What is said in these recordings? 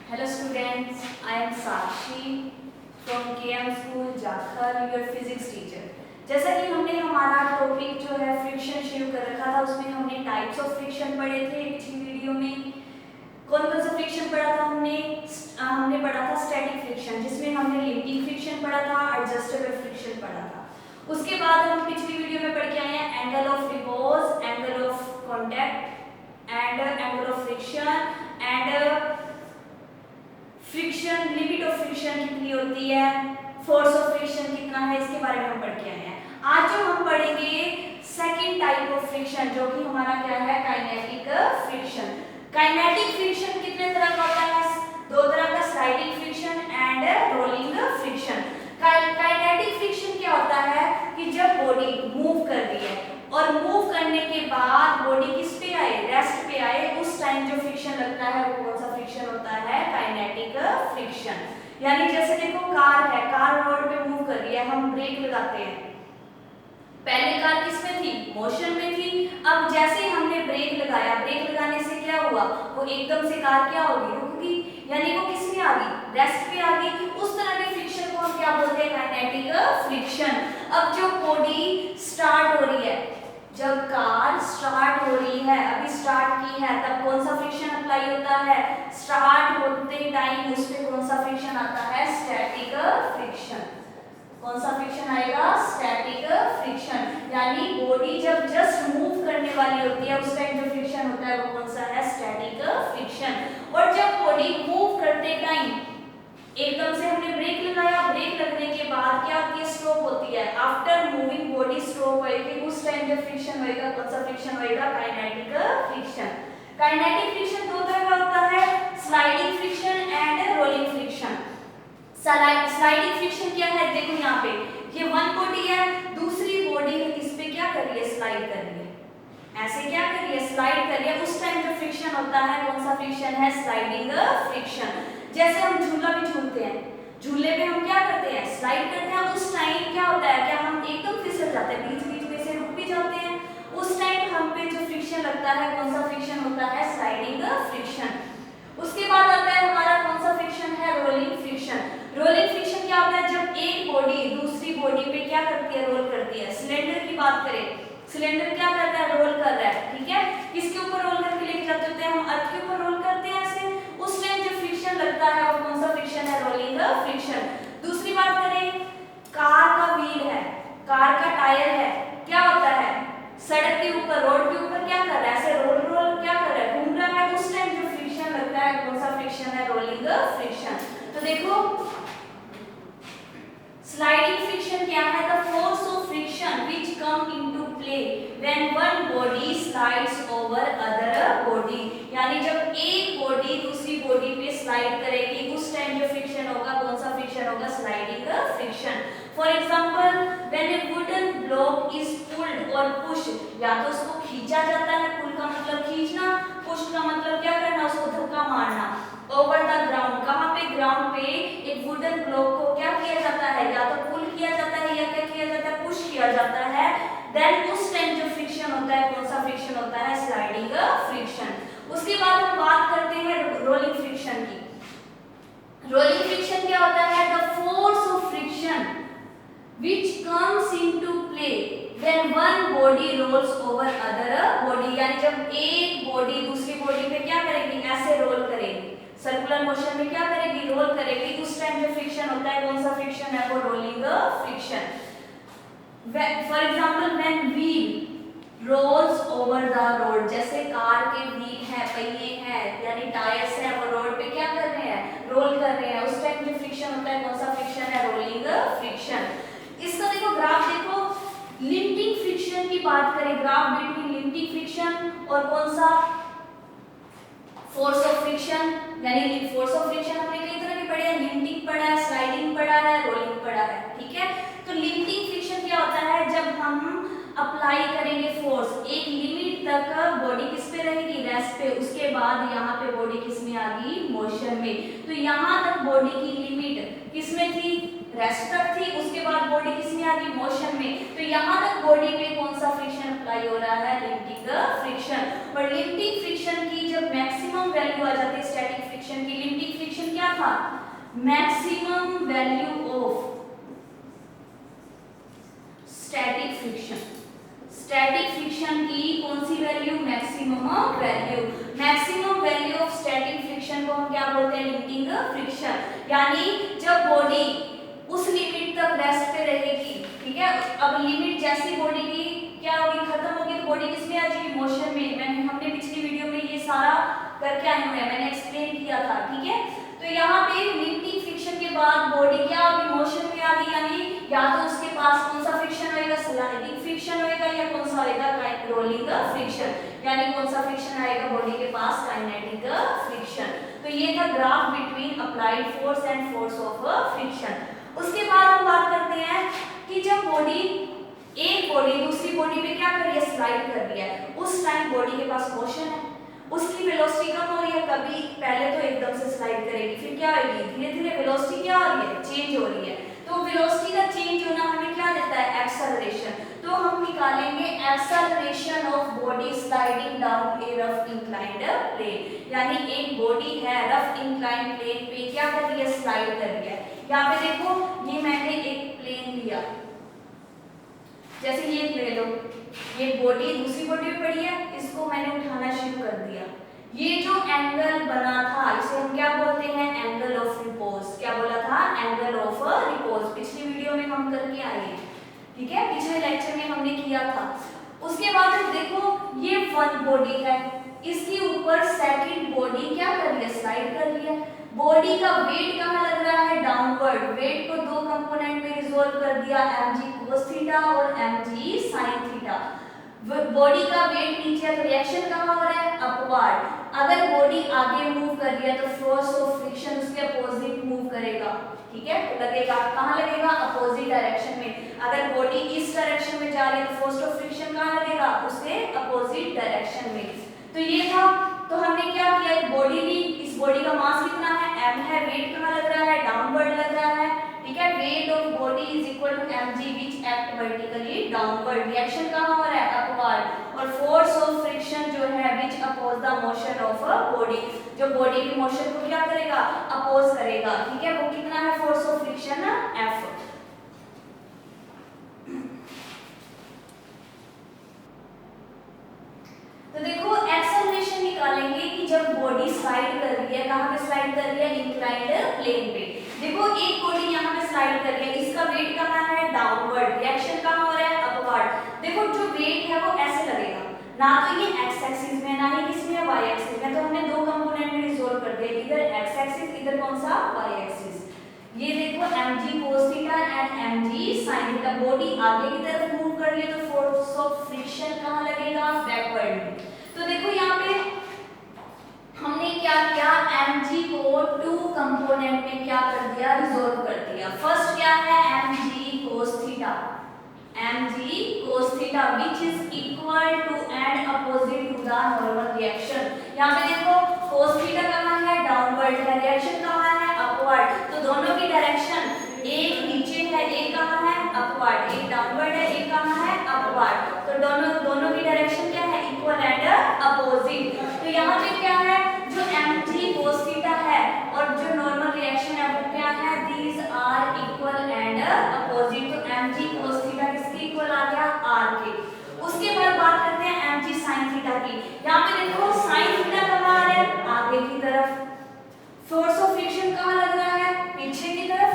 Hello students, I am Sakshi from KM School Jakhal, your physics teacher. जैसा कि हमने हमारा टॉपिक जो है फ्रिक्शन शुरू कर रखा था, उसमें हमने टाइप्स ऑफ फ्रिक्शन पढ़े थे पिछली वीडियो में। कौन कौन सा फ्रिक्शन पढ़ा था हमने पढ़ा था स्टैटिक फ्रिक्शन, जिसमें हमने लिमिटिंग फ्रिक्शन पढ़ा था, एडजस्टेबल फ्रिक्शन पढ़ा था। उसके बाद हम पिछली वीडियो में पढ़ के आए हैं angle of repose, angle of contact and angle of friction and friction, limit of friction कितनी होती है, फोर्स ऑफ फ्रिक्शन कितना है, इसके बारे में हम पढ़ के आए हैं। आज जो हम पढ़ेंगे सेकंड टाइप ऑफ फ्रिक्शन, जो कि हमारा क्या है, काइनेटिक फ्रिक्शन। काइनेटिक फ्रिक्शन कितने तरह का होता है? दो तरह का, sliding friction and rolling friction. Kinetic friction क्या होता है कि जब बॉडी मूव कर रही है और मूव करने के बाद बॉडी किस पे आए, रेस्ट पे आए, उस टाइम जो फ्रिक्शन लगता है वो कौन सा फ्रिक्शन होता है, काइनेटिक फ्रिक्शन। यानी जैसे देखो कार है, कार रोड पे मूव कर रही है, हम ब्रेक लगाते हैं, पहले कार किस में थी, मोशन में थी। अब जैसे ही हमने ब्रेक लगाया, ब्रेक लगाने से क्या हुआ, वो एकदम से कार क्या होगी, रुक गई, यानी वो किस में आ गई, रेस्ट पे आ गई। उस तरह के फ्रिक्शन को हम क्या बोलते हैं, काइनेटिक फ्रिक्शन। अब जो बॉडी स्टार्ट हो रही है, जब कार स्टार्ट हो रही है, अभी स्टार्ट की है, तब कौन सा फ्रिक्शन अप्लाई होता है, स्टार्ट होते टाइम उस पे कौन सा फ्रिक्शन आता है, स्टैटिक फ्रिक्शन। कौन सा फ्रिक्शन आएगा, स्टैटिक फ्रिक्शन। यानी बॉडी जब जस्ट मूव करने वाली होती है, उस टाइम जो फ्रिक्शन होता है वो कौन सा है, स्टैटिक फ्रिक्शन। और जब बॉडी मूव करते टाइम एकदम से हमने ब्रेक लगाया, ब्रेक लगने के बाद क्या होती है, स्टॉप होती है, आफ्टर मूविंग बॉडी स्टॉप होएगी, उस टाइम जो फ्रिक्शन होएगा, कौन सा फ्रिक्शन होएगा, काइनेटिक फ्रिक्शन। काइनेटिक फ्रिक्शन दो तरह का होता है, sliding friction and rolling friction. Sliding friction क्या है, देखो यहाँ पे ये वन बॉडी है, दूसरी बॉडी इस पे क्या कर रही है, स्लाइड कर रही है, ऐसे क्या कर रही है, स्लाइड कर रही है, उस टाइम जो फ्रिक्शन होता है कौन सा फ्रिक्शन है, स्लाइडिंग फ्रिक्शन। जैसे हम झूला भी झूलते हैं, झूले पे हम क्या करते हैं, स्लाइड करते हैं, उस टाइम क्या होता है, क्या हम एकदम फिसल जाते हैं, बीच बीच में से रुक भी जाते हैं, उस टाइम हम पे जो फ्रिक्शन लगता है कौन सा फ्रिक्शन होता है, स्लाइडिंग फ्रिक्शन। उसके बाद आता है हमारा कौन सा फ्रिक्शन है, रोलिंग फ्रिक्शन। रोलिंग फ्रिक्शन क्या होता है, जब एक बॉडी दूसरी बॉडी पे क्या करती है, रोल करती है। सिलेंडर की बात करें, सिलेंडर क्या कर रहा है, रोल कर रहा है, ठीक है, किसके ऊपर रोल करके लेके जाते होते हैं, हम अर्थ के ऊपर रोल करते हैं ऐसे, उस टाइम जो फ्रिक्शन लगता है वो कौन सा फ्रिक्शन है, रोलिंग फ्रिक्शन। दूसरी बात करें, कार का व्हील है, कार का टायर है, क्या होता है, सड़क के ऊपर, रोड के ऊपर क्या कर रहा है, ऐसे रोल रोल क्या कर रहा है, घूम रहा है, उस टाइम जो फ्रिक्शन लगता है कौन सा फ्रिक्शन है, रोलिंग फ्रिक्शन। तो देखो स्लाइडिंग फ्रिक्शन क्या है, the force of friction which come into play when one body slides over other body. यानी जब एक बॉडी दूसरी बॉडी पे स्लाइड करेगी, उस टाइम जो फ्रिक्शन होगा कौन सा फ्रिक्शन होगा, sliding friction. For example when A wooden block is pulled और पुश्ड, या तो उसको खींचा जाता है, पुल का मतलब खींचना, पुश का मतलब क्या करना, उसको धक्का मारना, ओवर द ग्राउंड, कहां पे, ग्राउंड पे एक वुडन ब्लॉक को क्या किया जाता है, या तो पुल किया जाता है या क्या किया जाता है, पुश किया जाता है, देन उस टाइम जो फ्रिक्शन होता है कौन सा फ्रिक्शन होता है, स्लाइडिंग फ्रिक्शन। उसके बाद हम बात करते हैं रोलिंग फ्रिक्शन की। रोलिंग फ्रिक्शन क्या होता है, the force of friction which comes into play when one body rolls over other body। यानी जब एक बॉडी दूसरी बॉडी पे क्या करेगी, ऐसे रोल करेगी, सर्कुलर मोशन में क्या करेगी, रोल करेगी, उस टाइम जो फ्रिक्शन होता है कौन सा फ्रिक्शन है, वो rolling friction. For example when wheel rolls over the road, जैसे कार के व्हील है, पहिए हैं, यानी टायर्स हैं, वो रोड पे क्या कर रहे हैं, रोल कर रहे हैं, उस टाइम जो फ्रिक्शन होता है कौन सा फ्रिक्शन है, रोलिंग फ्रिक्शन। इसका देखो ग्राफ, देखो लिमिटिंग फ्रिक्शन की बात करें, ग्राफ बिटवीन लिमिटिंग फ्रिक्शन और कौन सा, फोर्स ऑफ फ्रिक्शन। यानी फोर्स ऑफ फ्रिक्शन हमने कई तरह के पढ़े हैं, लिमिटिंग पढ़ा है, स्लाइडिंग पढ़ा है, रोलिंग पढ़ा है, ठीक है। तो लिमिटिंग फ्रिक्शन क्या होता है, जब हम अप्लाई करेंगे फोर्स, एक लिमिट तक बॉडी किस पे रहेगी, रेस्ट पे, उसके बाद यहाँ पे बॉडी किस में आ गई, मोशन में। तो यहाँ तक बॉडी की लिमिट किस में थी, रेस्ट तक थी, उसके बाद बॉडी किस में आ गई, मोशन में। तो यहाँ तक बॉडी पे कौन सा फ्रिक्शन अप्लाई हो रहा है, लिमिटिंग फ्रिक्शन। और लिमिटिंग फ्रिक्शन की जब मैक्सिमम वैल्यू आ जाती है स्टैटिक फ्रिक्शन की, लिमिटिंग फ्रिक्शन था maximum value of static friction. Static friction की कौन सी value? Maximum value. Maximum value of static friction को हम क्या बोलते हैं? Limiting friction. यानी जब बॉडी उस लिमिट तक रेस्ट पे रहेगी, ठीक है, अब लिमिट जैसी बॉडी की क्या होगी? खत्म होगी, तो बॉडी किसमें आ जाएगी? मोशन में। हमने पिछली वीडियो में ये सारा करके आए हुए हैं, मैंने एक्सप्लेन किया था, ठीक है। तो यहाँ पे लिमिटिंग फ्रिक्शन के बाद बॉडी क्या होगी? मोशन में आ गई, यानी या तो उसके पास कौन सा फ्रिक्शन होएगा? स्लाइडिंग फ्रिक्शन होएगा, या कौन सा होएगा? Rolling friction. यानी कौन सा फ्रिक्शन आएगा बॉडी के पास? Kinetic friction. तो ये था graph between applied force and force of friction. उसके बाद हम बात करते हैं कि जब बॉडी, एक बॉडी दूसरी बॉडी पे क्या कर रही है? स्लाइड कर रही है, उस टाइम बॉडी के पास मोशन है, उसकी वेलोसिटी कम हो रही है। कभी पहले तो एकदम से स्लाइड करेगी, फिर क्या होगी? धीरे धीरे वेलोसिटी क्या हो रही है? चेंज हो रही है। तो वेलोसिटी का चेंज होना हमें क्या देता है? एक्सेलरेशन। तो हम निकालेंगे acceleration of body sliding down a rough inclined plane. यानी एक बॉडी है रफ इंक्लाइंड प्लेन पे क्या कर रही है? स्लाइड कर रही है। यहाँ पे देखो, ये मैंने एक प्लेन लिया, जैसे ये ले लो, ये बॉडी दूसरी बॉडी पे पड़ी है, इसको मैंने उठाना शुरू कर दिया। ये जो एंगल बना था इसे हम क्या बोलते हैं? Angle of repose. क्या बोला था? Angle of repose. पिछली वीडियो में हम करके आए हैं, ठीक है, पिछले लेक्चर में हमने किया था। उसके बाद देखो, ये वन बॉडी है, इसके ऊपर सेकंड बॉडी क्या कर रही है? स्लाइड कर रही है। बॉडी का वेट कहाँ लग रहा है? डाउनवर्ड। वेट को दो कंपोनेंट में रिजॉल्व कर दिया, mg cos थीटा और mg sin थीटा। बॉडी का वेट नीचे है तो रिएक्शन कहाँ हो रहा है? अपवर्ड। अगर बॉडी आगे मूव कर रही है तो फोर्स ऑफ फ्रिक्शन उसके अपोजिट मूव करेगा, ठीक है, लगेगा। कहाँ लगेगा? अपोजिट डायरेक्शन में। अगर बॉडी इस डायरेक्शन में जा रही है तो फोर्स ऑफ फ्रिक्शन कहाँ लगेगा? उसके अपोजिट डायरेक्शन में। तो ये था, तो हमने क्या किया? एक बॉडी ली, इस बॉडी का मास कितना है? m है। वेट कहाँ लग रहा है? डाउनवर्ड लग रहा है, ठीक है। Weight of body is equal to mg which act vertically downward. Reaction कहाँ हो रहा है? अपवर्ड। और फोर्स ऑफ फ्रिक्शन जो है which oppose the motion of a body, जो बॉडी की मोशन को क्या करेगा? अपोज करेगा, ठीक है। वो कितना है? Force of friction F। तो देखो, एक्सेलरेशन निकालेंगे कि जब बॉडी स्लाइड कर रही है, कहाँ पे स्लाइड कर रही है? इंक्लाइंड प्लेन पे। देखो, एक बॉडी यहाँ पे स्लाइड कर रही है, इसका वेट कहाँ है? डाउनवर्ड। रिएक्शन कहाँ हो रहा है? अपवर्ड। देखो, जो वेट है वो ऐसे लगेगा, ना तो ये एक्स एक्सिस में, ना ही किसमें? वाई एक्सिस में। तो हमने दो कंपोनेंट में रिजॉल्व कर दिया, इधर एक्स एक्सिस, इधर कौन सा? Y axis. ये देखो, mg cos theta and mg sin theta. Body आगे की तरफ मूव कर रही है तो फोर्स ऑफ फ्रिक्शन कहाँ लगेगा? बैकवर्ड में। तो देखो, यहाँ पे हमने क्या किया? mg को टू कंपोनेंट में क्या कर दिया? रिजॉल्व कर दिया। फर्स्ट क्या है? mg cos theta, mg cos theta which is equal to and opposite to the normal reaction। यहाँ पे देखो, cos थीटा कहाँ है? डाउनवर्ड है। रिएक्शन कहाँ है? अपवर्ड। तो दोनों की डायरेक्शन, एक नीचे है, एक कहाँ है? अपवर्ड। एक डाउनवर्ड है, एक कहाँ है? अपवर्ड। तो दोनों की डायरेक्शन क्या है? Equal and opposite. तो यहाँ पे क्या है? जो mg cos थीटा है और जो नॉर्मल रिएक्शन है वो क्या है? These are equal and opposite. तो mg cos थीटा किसके इक्वल आ गया? r के। उसके बाद बात करते हैं mg sin थीटा की। यहाँ पे देखो, sin थीटा कहाँ आ रहा है? आगे की तरफ। फोर्स ऑफ फ्रिक्शन कहाँ लग रहा है? पीछे की तरफ।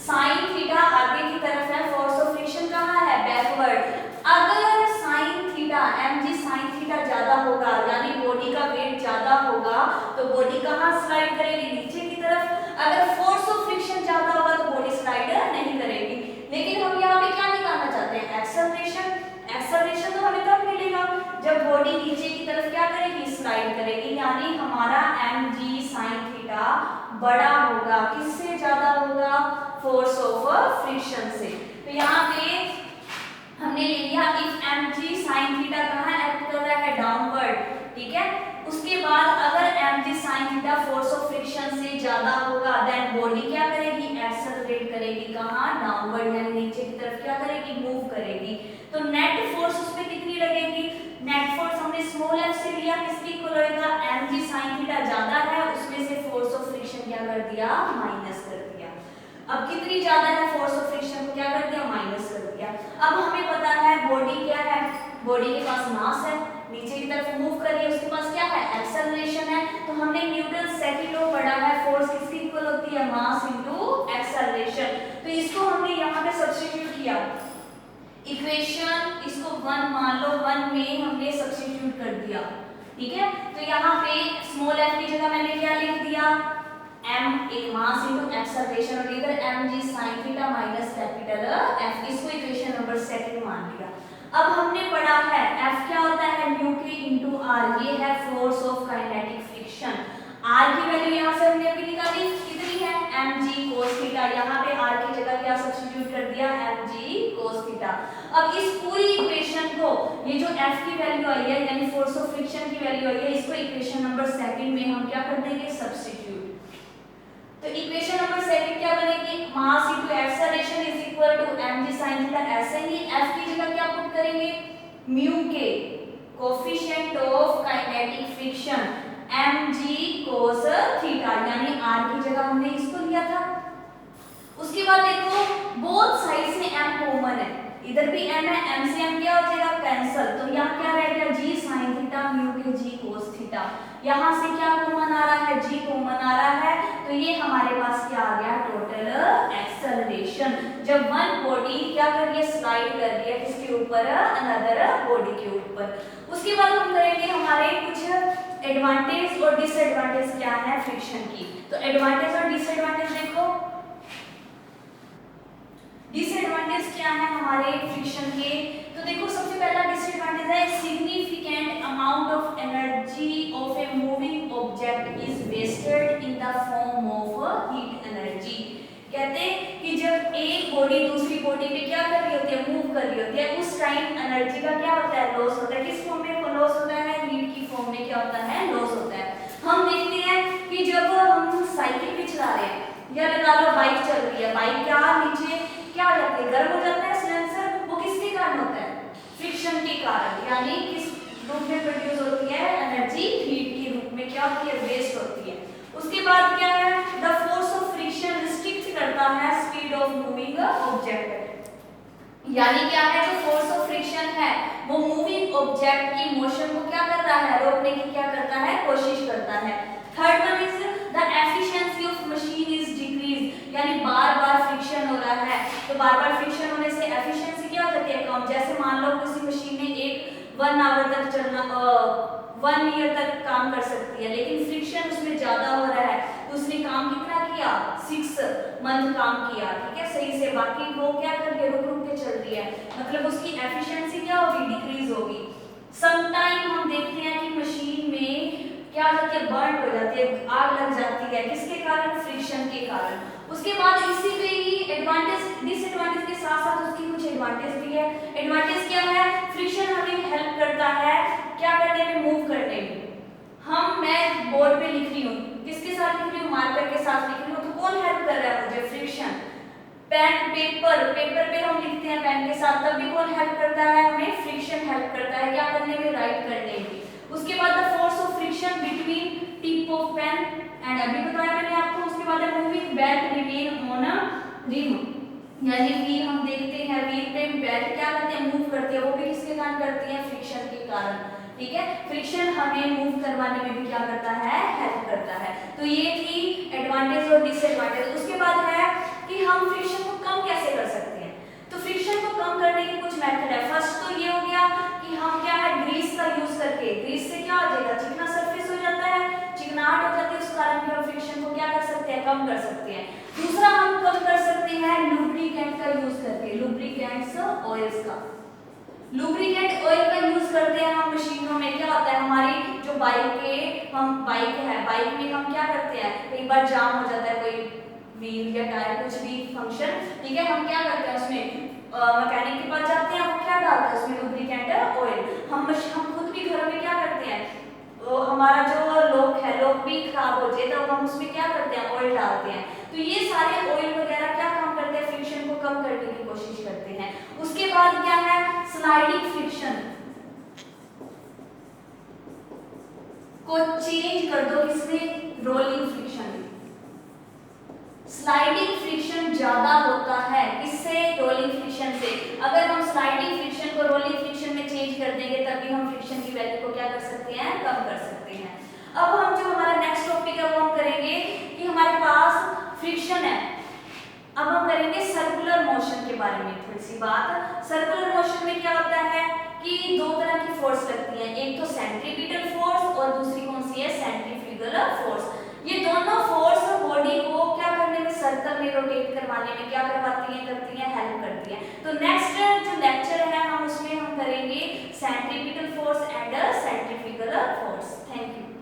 sin थीटा आगे की तरफ है, फोर्स ऑफ फ्रिक्शन कहाँ है? बैकवर्ड। अगर sin theta, mg sin theta ज्यादा होगा, यानी बॉडी का वेट ज्यादा होगा, तो बॉडी कहाँ स्लाइड करेगी? नीचे की तरफ। अगर फोर्स ऑफ फ्रिक्शन ज्यादा होगा तो बॉडी स्लाइड नहीं करेगी। लेकिन हम यहाँ पे क्या निकालना चाहते हैं? एक्सेलरेशन। एक्सेलरेशन तो हमें तब मिलेगा जब बॉडी नीचे की तरफ क्या करेगी? स्लाइड करेगी। यानी हमारा mg sin थीटा बड़ा होगा, किससे ज्यादा होगा? फोर्स ऑफ फ्रिक्शन से। तो यहाँ पे हमने ले लिया इफ mg sin थीटा कहाँ एक्ट कर रहा है? डाउनवर्ड, ठीक है। उसके बाद अगर mg sin theta force of friction से ज्यादा होगा, देन बॉडी क्या करेगी? एक्सेलरेट करेगी। कहाँ? डाउनवर्ड, यानी नीचे की तरफ क्या करेगी? मूव करेगी। तो नेट फोर्स उसमें कितनी लगेगी? नेट फोर्स हमने स्मॉल f से लिया, किसकी इक्वल होएगा? mg sin थीटा ज्यादा है, उसमें से फोर्स ऑफ फ्रिक्शन क्या कर दिया, माइनस कर दिया। अब कितनी ज्यादा है फोर्स ऑफ फ्रिक्शन को क्या कर दिया, माइनस कर दिया। अब हमें पता है बॉडी क्या है, बॉडी के पास मास है, नीचे की तरफ मूव कर रही है, उसके पास क्या है, एक्सेलरेशन है। तो हमने न्यूटन सेकंड लॉ पढ़ा है, फोर्स किसकी इक्वल होती है, मास इनटू एक्सेलरेशन। तो इसको हमने यहाँ पे सब्स्टिट्यूट किया, इक्वेशन इसको 1 मान लो, 1 में हमने सब्स्टिट्यूट कर दिया, ठीक है। तो यहाँ पे स्मॉल f की जगह मैंने क्या लिख दिया, m एक मास इनटू एक्सेलरेशन, और इधर mg sin theta minus capital F, इसको इक्वेशन नंबर 2 मान लिया। अब हमने पढ़ा है F क्या होता है, न्यू के इनटू r, ये है force of kinetic friction. r की वैल्यू यहाँ से हमने अभी निकाली, कितनी है, mg cos थीटा, यहाँ पे r की जगह क्या सब्स्टिट्यूट कर दिया, mg cos थीटा। अब इस पूरी इक्वेशन को, ये जो f की वैल्यू आई है यानी फोर्स ऑफ फ्रिक्शन की वैल्यू आई है, इसको इक्वेशन नंबर 2 में हम क्या कर देंगे, सब्स्टिट्यूट। तो इक्वेशन नंबर 2 क्या बनेगी, mass into acceleration is equal to mg sin theta. ऐसे ही f की जगह क्या पुट करेंगे, म्यू के coefficient of kinetic friction mg cos theta, यानी r की जगह हमने इसको लिया था। उसके बाद देखो बोथ साइड से m कॉमन है, इधर भी m है, m से m क्या हो जाएगा, कैंसिल। तो यहाँ क्या रह गया, g sin थीटा म्यू के g cos थीटा। यहाँ से क्या कॉमन आ रहा है, g कॉमन आ रहा है, तो ये हमारे पास क्या आ गया, टोटल एक्सेलरेशन। जब वन बॉडी क्या कर रही है, स्लाइड कर रही है किसके ऊपर, अनदर बॉडी के ऊपर। उसके बाद हम करेंगे हमारे कुछ एडवांटेज और डिसएडवांटेज क्या है फ्रिक्शन की। तो एडवांटेज और डिसएडवांटेज देखो, डिसएडवांटेज क्या है हमारे फ्रिक्शन के। तो देखो सबसे पहला डिसएडवांटेज है, significant amount of energy of a moving object is wasted in the form of heat energy. कहते हैं कि जब एक बॉडी दूसरी बॉडी पे क्या कर रही होती है, मूव कर रही होती है, उस टाइम एनर्जी का क्या होता है, लॉस होता है। किस फॉर्म में लॉस होता है, हीट की फॉर्म में क्या होता है, लॉस होता है। हम देखते हैं कि जब हम साइकिल भी चला रहे हैं या लगा लो बाइक चल रही है, बाइक क्या नीचे क्या हो जाती है, गर्म हो जाता है सिलेंसर, वो किसके कारण होता है, फ्रिक्शन के कारण। यानी किस रूप में प्रोड्यूस होती है, एनर्जी हीट के रूप में क्या होती है, वेस्ट होती है। उसके बाद क्या है, the force of friction restrict करता है स्पीड ऑफ मूविंग ऑब्जेक्ट। यानी क्या है, जो फोर्स ऑफ फ्रिक्शन है वो मूविंग ऑब्जेक्ट की मोशन को क्या कर रहा है, रोकने की क्या करता है, कोशिश करता है। Third one is the efficiency of machine is decrease, यानी बार-बार फ्रिक्शन हो रहा है तो बार-बार फ्रिक्शन होने से एफिशिएंसी क्या हो जाती है, कम। जैसे मान लो किसी मशीन ने 1 आवर तक चलना 1 ईयर तक काम कर सकती है, लेकिन फ्रिक्शन उसमें ज्यादा हो रहा है तो उसने काम कितना किया, 6 मंथ काम किया, ठीक है, सही से। बाकी वो क्या कर रही है, रुक-रुक के चल रही है, मतलब उसकी एफिशिएंसी क्या होगी, डिक्रीज होगी। समटाइम हम देखते हैं कि मशीन में क्या हो जाती है, बर्न हो जाती है, आग लग जाती है, किसके कारण, फ्रिक्शन के कारण। उसके बाद इसी पे ही एडवांटेज डिसएडवांटेज के साथ साथ उसकी कुछ एडवांटेज भी है। एडवांटेज क्या है, फ्रिक्शन हमें हेल्प करता है क्या करने में, मूव करने में। मैं बोर्ड पे लिख रही हूँ, किसके साथ लिख रही हूँ, मार्कर के साथ लिख रही हूँ, तो कौन हेल्प कर रहा है मुझे, फ्रिक्शन। पेन पेपर पे हम लिखते हैं पेन के साथ, तब भी कौन हेल्प करता है, हमें फ्रिक्शन हेल्प करता है क्या करने में, राइट करने में। उसके बाद the force of friction between tip of pen and, अभी बताया मैंने आपको। उसके बाद है moving belt remain on a rim, यानी व्हील हम देखते हैं, व्हील पे बेल्ट क्या करते हैं, मूव करती है, वो भी किसके कारण करती है, फ्रिक्शन के कारण, ठीक है। फ्रिक्शन हमें मूव करवाने में भी क्या करता है, हेल्प करता है। तो ये थी एडवांटेज और डिसएडवांटेज। उसके बाद है कि हम फ्रिक्शन को कम कैसे कर सकते हैं। तो फ्रिक्शन को कम करने के कुछ मेथड है। फर्स्ट तो ये हो गया कि हम क्या है, ग्रीस का यूज करके, ग्रीस से क्या हो जाएगा, चिकना सरफेस हो जाता है, चिकनाहट हो जाती है, उस कारण भी हम फ्रिक्शन को क्या कर सकते हैं, कम कर सकते हैं। दूसरा हम कम कर सकते हैं लुब्रिकेंट का यूज करके, लुब्रिकेंट्स ऑयल्स का, लुब्रिकेंट ऑयल का यूज करते हैं हम मशीनों में। क्या होता है, हमारी जो बाइक है, बाइक में हम क्या करते हैं, एक बार जाम हो जाता है कोई व्हील या टायर कुछ भी फंक्शन, ठीक है, हम क्या करते हैं उसमें मैकेनिक के पास जाते हैं, वो क्या डालते हैं उसमें, लुब्रिकेंट ऑयल। हम खुद भी घर में क्या करते हैं, हमारा जो लॉक भी खराब हो जाए तो हम उसमें क्या करते हैं, ऑयल डालते हैं। तो ये सारे ऑयल वगैरह क्या काम करते हैं, फ्रिक्शन को कम करने की कोशिश करते हैं। उसके बाद क्या है, स्लाइडिंग फ्रिक्शन को चेंज कर दो किसने, रोलिंग फ्रिक्शन। भी हम फ्रिक्शन की वैल्यू को क्या कर सकते हैं, कम कर सकते हैं। अब हम जो हमारा नेक्स्ट टॉपिक है वो हम करेंगे कि हमारे पास फ्रिक्शन है, अब हम करेंगे सर्कुलर मोशन के बारे में थोड़ी सी बात। सर्कुलर मोशन में क्या होता है कि दो तरह की फोर्स लगती है, एक तो सेंट्रीपिटल फोर्स और दूसरी कौन सी है, सेंट्रीफ्यूगल फोर्स। ये दोनों फोर्स बॉडी को क्या करने में, सर्कल में रोटेट करवाने में क्या करवाती है, करती है, हेल्प करती है। तो नेक्स्ट जो लेक्चर है हम उसमें हम करेंगे centripetal force and centrifugal force. Thank you.